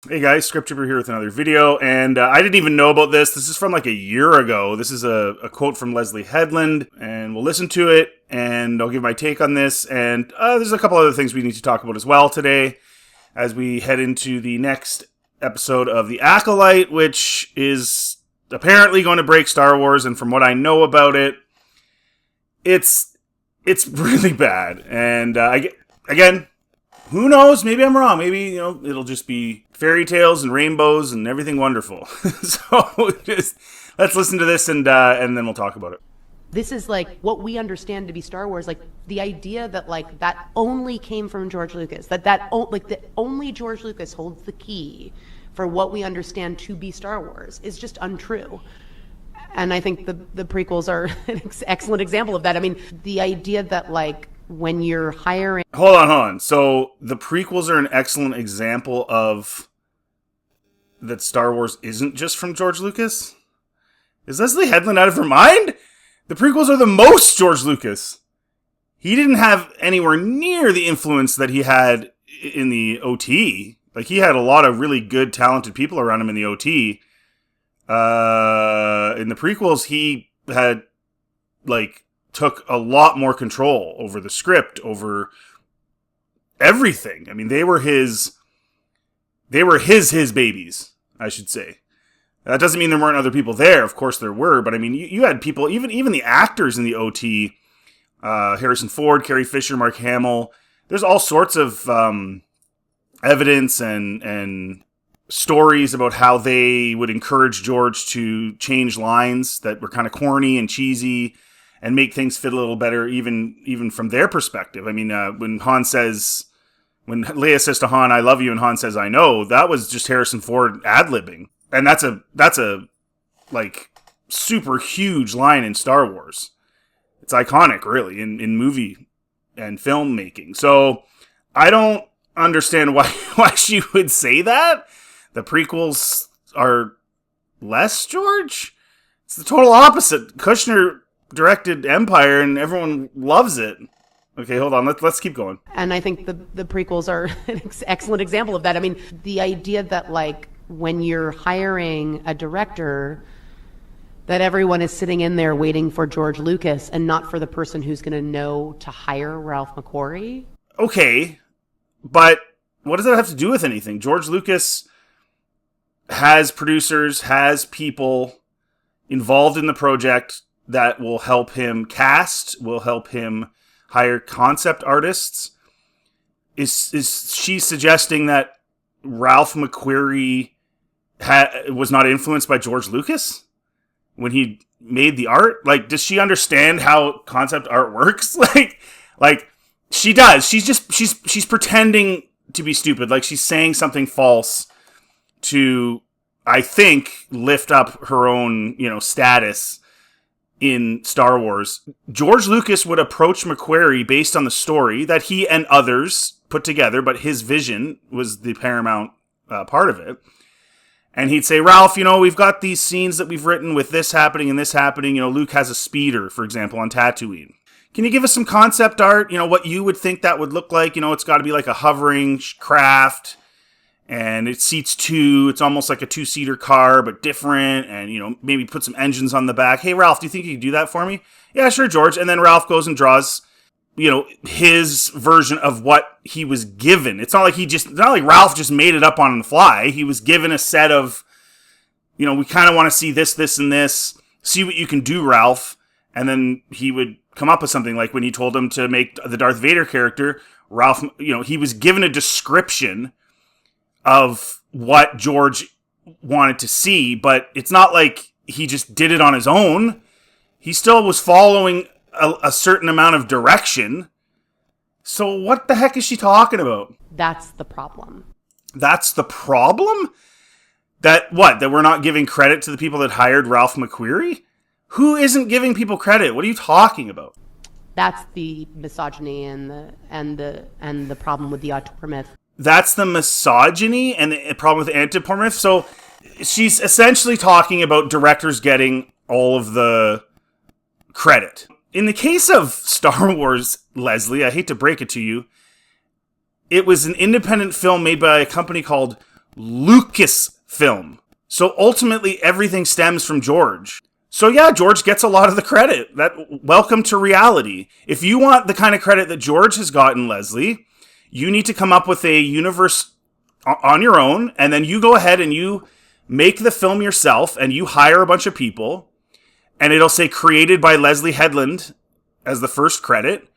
Hey guys, Script Trooper here with another video, and I didn't even know about this. This is from like a year ago. This is a quote from Leslye Headland, and we'll listen to it, and I'll give my take on this, and there's a couple other things we need to talk about as well today, as we head into the next episode of the Acolyte, which is apparently going to break Star Wars, and from what I know about it, it's really bad, and again, who knows? Maybe I'm wrong. Maybe, it'll just be fairy tales and rainbows and everything wonderful. So just let's listen to this and then we'll talk about it. This is like what we understand to be Star Wars. Like the idea that like that only came from George Lucas. That only George Lucas holds the key for what we understand to be Star Wars is just untrue. And I think the prequels are an excellent example of that. I mean, the idea that like when you're hiring... Hold on. So the prequels are an excellent example of that Star Wars isn't just from George Lucas? Is Leslye Headland out of her mind? The prequels are the most George Lucas. He didn't have anywhere near the influence that he had in the OT. Like, he had a lot of really good, talented people around him in the OT. In the prequels, he had, took a lot more control over the script, over everything. I mean, they were his babies, I should say. That doesn't mean there weren't other people there. Of course there were, but I mean, you had people, even the actors in the OT, Harrison Ford, Carrie Fisher, Mark Hamill. There's all sorts of evidence and stories about how they would encourage George to change lines that were kind of corny and cheesy and make things fit a little better, even from their perspective. I mean, when Leia says to Han, "I love you," and Han says, "I know," that was just Harrison Ford ad-libbing. And that's a super huge line in Star Wars. It's iconic, really, in movie and filmmaking. So I don't understand why she would say that. The prequels are less George. It's the total opposite. Kushner directed Empire, and everyone loves it. Okay, hold on. Let's keep going. And I think the prequels are an excellent example of that. I mean, the idea that like when you're hiring a director, that everyone is sitting in there waiting for George Lucas and not for the person who's going to know to hire Ralph McQuarrie. Okay, but what does that have to do with anything? George Lucas has producers, has people involved in the project that will help him cast, will help him hire concept artists. Is she suggesting that Ralph McQuarrie was not influenced by George Lucas when he made the art? Like, does she understand how concept art works? Like she does. She's pretending to be stupid. Like, she's saying something false to, I think, lift up her own, status in Star Wars. George Lucas would approach McQuarrie based on the story that he and others put together, but his vision was the paramount part of it. And he'd say, "Ralph, we've got these scenes that we've written with this happening and this happening. Luke has a speeder, for example, on Tatooine. Can you give us some concept art? What you would think that would look like? It's got to be like a hovering craft. And it seats two. It's almost like a two-seater car, but different. And, maybe put some engines on the back. Hey, Ralph, do you think you could do that for me?" "Yeah, sure, George." And then Ralph goes and draws, his version of what he was given. It's not like Ralph just made it up on the fly. He was given a set of, we kind of want to see this, this, and this. See what you can do, Ralph. And then he would come up with something. Like when he told him to make the Darth Vader character, Ralph, he was given a description of what George wanted to see, but it's not like he just did it on his own. He still was following a certain amount of direction. So what the heck is she talking about? That's the problem. That's the problem? That we're not giving credit to the people that hired Ralph McQuarrie? Who isn't giving people credit? What are you talking about? That's the misogyny and the problem with the auteur myth. That's the misogyny and the problem with the auteur myth. So she's essentially talking about directors getting all of the credit. In the case of Star Wars, Leslye, I hate to break it to you, it was an independent film made by a company called Lucasfilm. So ultimately, everything stems from George. So yeah, George gets a lot of the credit. Welcome to reality. If you want the kind of credit that George has gotten, Leslye, you need to come up with a universe on your own, and then you go ahead and you make the film yourself, and you hire a bunch of people, and it'll say created by Leslye Headland as the first credit,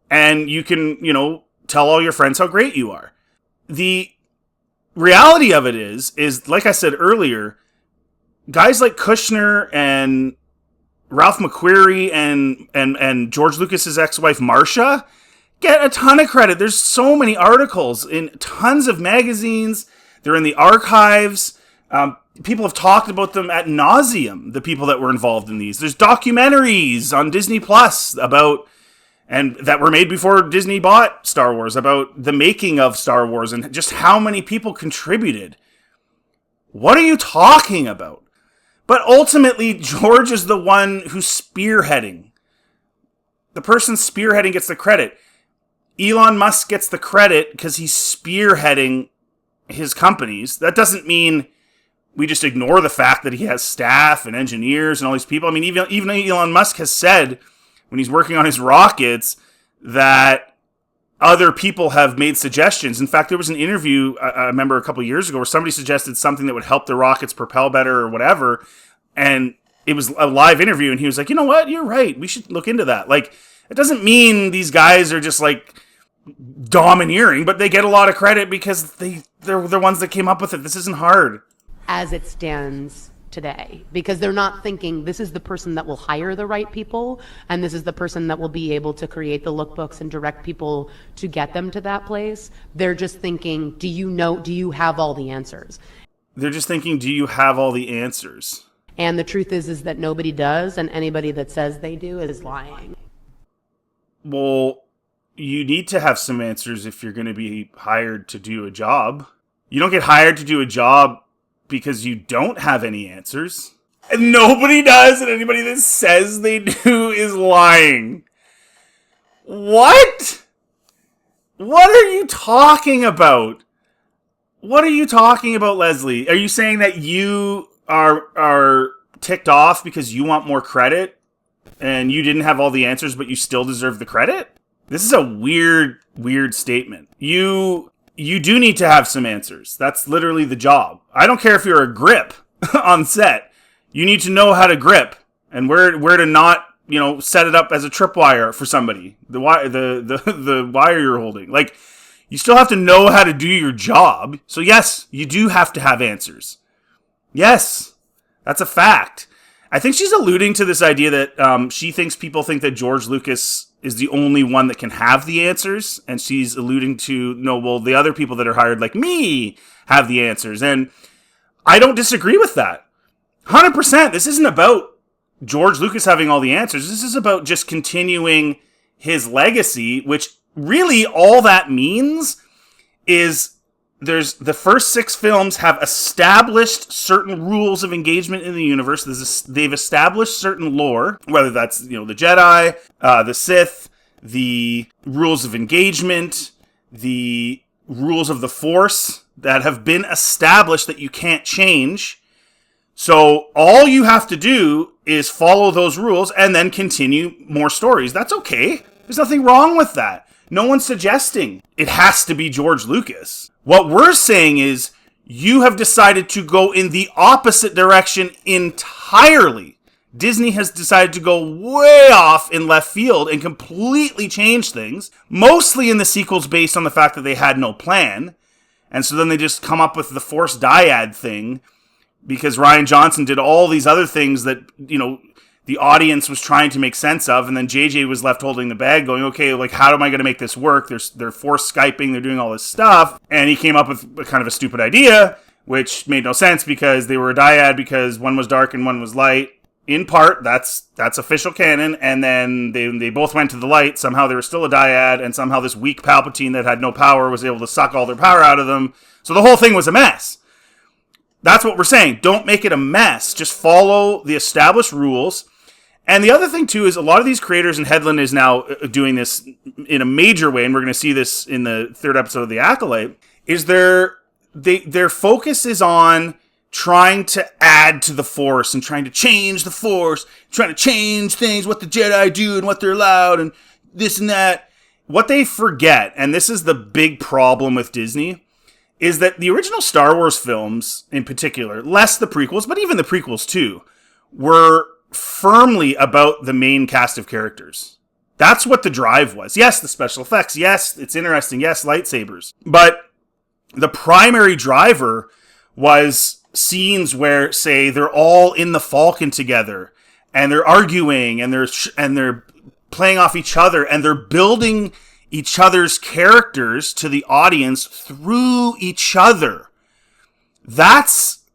and you can, tell all your friends how great you are. The reality of it is like I said earlier, guys like Kushner and Ralph McQuarrie and George Lucas's ex-wife Marcia get a ton of credit. There's so many articles in tons of magazines. They're in the archives. People have talked about them ad nauseum, the people that were involved in these. There's documentaries on Disney Plus and that were made before Disney bought Star Wars, about the making of Star Wars and just how many people contributed. What are you talking about? But ultimately, George is the one who's spearheading. The person spearheading gets the credit. Elon Musk gets the credit because he's spearheading his companies. That doesn't mean we just ignore the fact that he has staff and engineers and all these people. I mean, even Elon Musk has said when he's working on his rockets that other people have made suggestions. In fact, there was an interview, I remember a couple of years ago, where somebody suggested something that would help the rockets propel better or whatever. And it was a live interview, and he was like, you know what? You're right. We should look into that. Like, it doesn't mean these guys are just like domineering, but they get a lot of credit because they're the ones that came up with it. This isn't hard. As it stands today, because they're not thinking this is the person that will hire the right people, and this is the person that will be able to create the lookbooks and direct people to get them to that place. They're just thinking, do you have all the answers? They're just thinking, do you have all the answers? And the truth is that nobody does, and anybody that says they do is lying. Well, you need to have some answers if you're going to be hired to do a job. You don't get hired to do a job because you don't have any answers. And nobody does, and anybody that says they do is lying. What? What are you talking about? What are you talking about, Leslye? Are you saying that you are ticked off because you want more credit and you didn't have all the answers, but you still deserve the credit? This is a weird statement. You do need to have some answers. That's literally the job. I don't care if you're a grip on set. You need to know how to grip and where to not, set it up as a tripwire for somebody. The wire you're holding. Like, you still have to know how to do your job. So yes, you do have to have answers. Yes, that's a fact. I think she's alluding to this idea that she thinks people think that George Lucas is the only one that can have the answers. And she's alluding to, no, well, the other people that are hired like me have the answers. And I don't disagree with that. 100%. This isn't about George Lucas having all the answers. This is about just continuing his legacy, which really all that means is there's the first 6 films have established certain rules of engagement in the universe. They've established certain lore, whether that's, the Jedi, the Sith, the rules of engagement, the rules of the Force that have been established that you can't change. So all you have to do is follow those rules and then continue more stories. That's okay. There's nothing wrong with that. No one's suggesting it has to be George Lucas. What we're saying is you have decided to go in the opposite direction entirely. Disney has decided to go way off in left field and completely change things, mostly in the sequels based on the fact that they had no plan. And so then they just come up with the Force Dyad thing because Rian Johnson did all these other things that, the audience was trying to make sense of, and then JJ was left holding the bag going, okay, like, how am I going to make this work? They're Force Skyping, they're doing all this stuff, and he came up with a kind of a stupid idea, which made no sense because they were a dyad because one was dark and one was light. In part, that's official canon, and then they both went to the light. Somehow they were still a dyad, and somehow this weak Palpatine that had no power was able to suck all their power out of them. So the whole thing was a mess. That's what we're saying. Don't make it a mess. Just follow the established rules. And the other thing, too, is a lot of these creators, and Headland is now doing this in a major way, and we're going to see this in the 3rd episode of The Acolyte, is they're their focus is on trying to add to the Force and trying to change the Force, trying to change things, what the Jedi do and what they're allowed and this and that. What they forget, and this is the big problem with Disney, is that the original Star Wars films in particular, less the prequels, but even the prequels too, were firmly about the main cast of characters. That's what the drive was. Yes, the special effects. Yes, it's interesting. Yes, lightsabers. But the primary driver was scenes where, say, they're all in the Falcon together and they're arguing and they're playing off each other and they're building each other's characters to the audience through each other. That's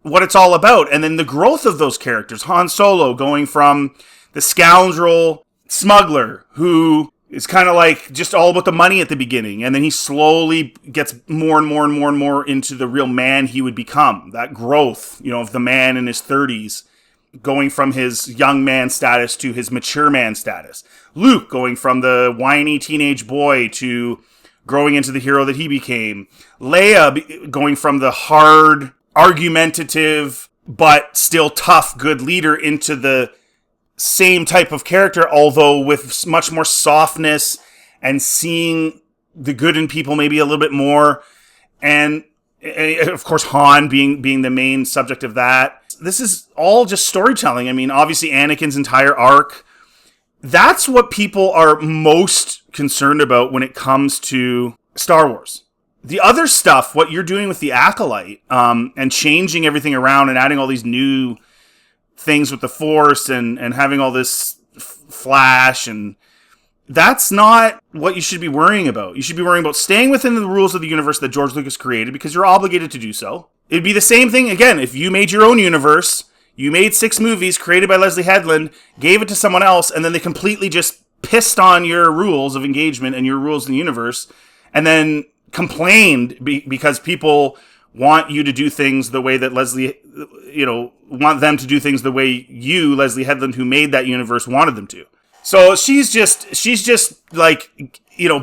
what it's all about. And then the growth of those characters. Han Solo going from the scoundrel smuggler who is kind of like just all about the money at the beginning. And then he slowly gets more and more and more and more into the real man he would become. That growth, of the man in his 30s. Going from his young man status to his mature man status. Luke going from the whiny teenage boy to growing into the hero that he became. Leia going from the hard, argumentative, but still tough, good leader into the same type of character, although with much more softness and seeing the good in people maybe a little bit more. And of course, Han being the main subject of that. This is all just storytelling. I mean, obviously Anakin's entire arc. That's what people are most concerned about when it comes to Star Wars. The other stuff, what you're doing with the Acolyte, and changing everything around and adding all these new things with the Force and having all this flash, and that's not what you should be worrying about. You should be worrying about staying within the rules of the universe that George Lucas created because you're obligated to do so. It'd be the same thing, again, if you made your own universe, you made 6 movies created by Leslye Headland, gave it to someone else, and then they completely just pissed on your rules of engagement and your rules in the universe, and then complained because people want you to do things the way that want them to do things the way you, Leslye Headland, who made that universe, wanted them to. So she's just like,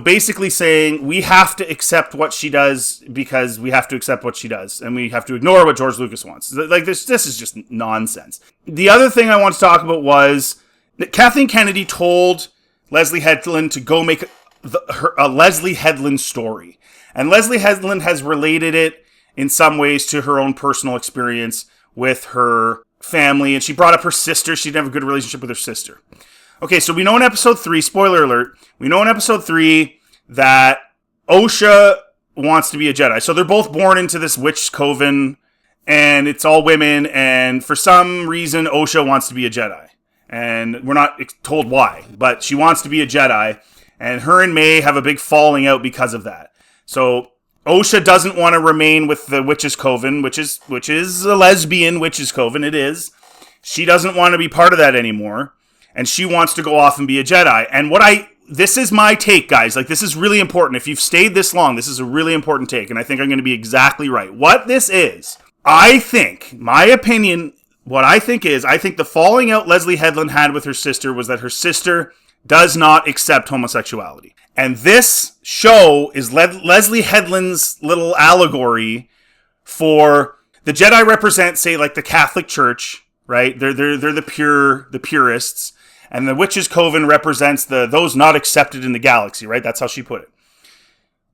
basically saying we have to accept what she does because we have to accept what she does and we have to ignore what George Lucas wants. Like this is just nonsense. The other thing I want to talk about was that Kathleen Kennedy told Leslye Headland to go make a Leslye Headland story. And Leslye Headland has related it in some ways to her own personal experience with her family. And she brought up her sister. She didn't have a good relationship with her sister. Okay, so we know in episode 3, spoiler alert, we know in episode 3 that Osha wants to be a Jedi. So they're both born into this witch coven, and it's all women, and for some reason, Osha wants to be a Jedi. And we're not told why, but she wants to be a Jedi, and her and May have a big falling out because of that. So Osha doesn't want to remain with the witches coven, which is a lesbian witches coven, it is. She doesn't want to be part of that anymore. And she wants to go off and be a Jedi. And this is my take, guys. Like, this is really important. If you've stayed this long, this is a really important take. And I think I'm going to be exactly right. What this is, I think, my opinion, I think the falling out Leslye Headland had with her sister was that her sister does not accept homosexuality. And this show is Leslye Headland's little allegory for the Jedi represent, say, like the Catholic Church, right? They're the purists. And the Witches' Coven represents those not accepted in the galaxy, right? That's how she put it.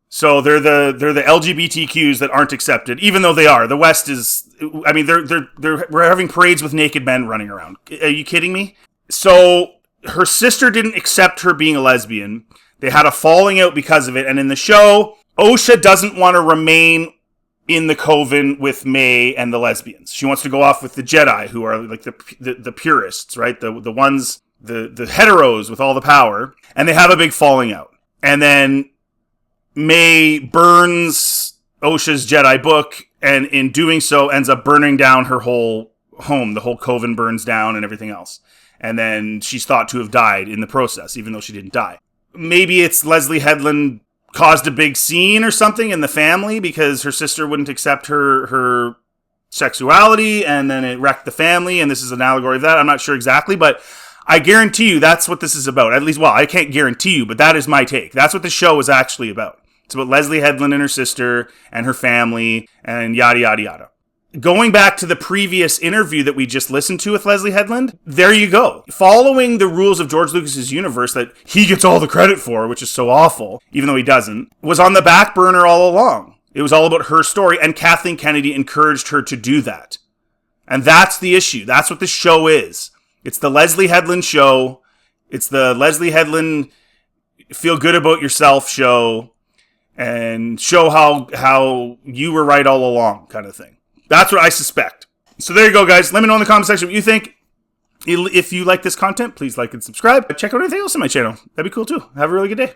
So they're the LGBTQs that aren't accepted, even though they are. The West is, I mean, we're having parades with naked men running around. Are you kidding me? So her sister didn't accept her being a lesbian. They had a falling out because of it. And in the show, Osha doesn't want to remain in the coven with May and the lesbians. She wants to go off with the Jedi, who are like the purists, right? The ones, the heteros with all the power. And they have a big falling out. And then May burns Osha's Jedi book, and in doing so ends up burning down her whole home. The whole coven burns down and everything else. And then she's thought to have died in the process, even though she didn't die. Maybe it's Leslye Headland caused a big scene or something in the family because her sister wouldn't accept her sexuality, and then it wrecked the family, and this is an allegory of that. I'm not sure exactly, but I guarantee you that's what this is about. At least, well, I can't guarantee you, but that is my take. That's what the show is actually about. It's about Leslye Headland and her sister and her family and yada, yada, yada. Going back to the previous interview that we just listened to with Leslye Headland, there you go. Following the rules of George Lucas's universe that he gets all the credit for, which is so awful, even though he doesn't, was on the back burner all along. It was all about her story, and Kathleen Kennedy encouraged her to do that. And that's the issue. That's what this show is. It's the Leslye Headland show. It's the Leslye Headland feel good about yourself show and show how you were right all along kind of thing. That's what I suspect. So there you go, guys. Let me know in the comment section what you think. If you like this content, please like and subscribe. Check out anything else on my channel. That'd be cool too. Have a really good day.